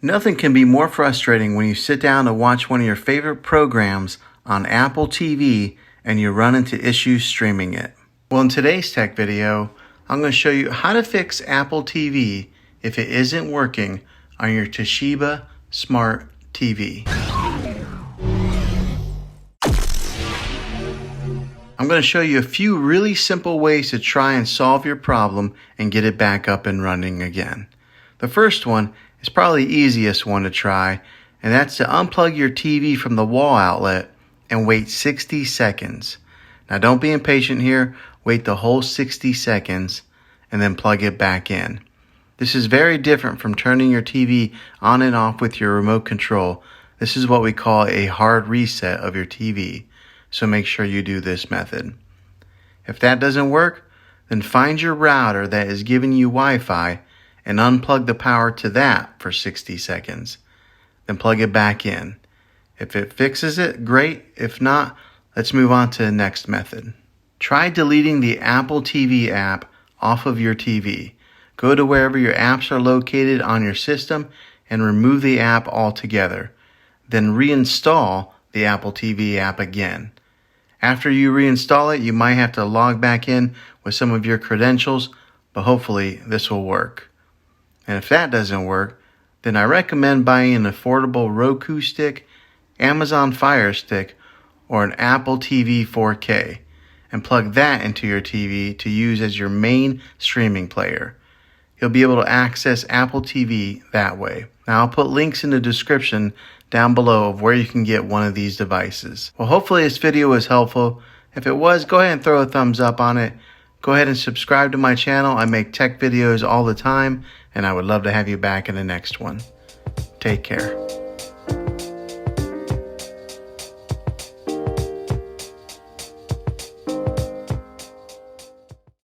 Nothing can be more frustrating when you sit down to watch one of your favorite programs on Apple TV and you run into issues streaming it. Well, in today's tech video, I'm going to show you how to fix Apple TV if it isn't working on your Toshiba Smart TV. I'm going to show you a few really simple ways to try and solve your problem and get it back up and running again. The first one is probably the easiest one to try, and that's to unplug your TV from the wall outlet and wait 60 seconds. Now don't be impatient here, wait the whole 60 seconds and then plug it back in. This is very different from turning your TV on and off with your remote control. This is what we call a hard reset of your TV. So make sure you do this method. If that doesn't work, then find your router that is giving you Wi-Fi and unplug the power to that for 60 seconds. Then plug it back in. If it fixes it, great. If not, let's move on to the next method. Try deleting the Apple TV app off of your TV. Go to wherever your apps are located on your system and remove the app altogether. Then reinstall the Apple TV app again. After you reinstall it, you might have to log back in with some of your credentials, but hopefully this will work. And if that doesn't work, then I recommend buying an affordable Roku stick, Amazon Fire Stick, or an Apple TV 4K, and plug that into your TV to use as your main streaming player. You'll be able to access Apple TV that way. Now I'll put links in the description down below of where you can get one of these devices. Well, hopefully this video was helpful. If it was, go ahead and throw a thumbs up on it. Go ahead and subscribe to my channel. I make tech videos all the time, and I would love to have you back in the next one. Take care.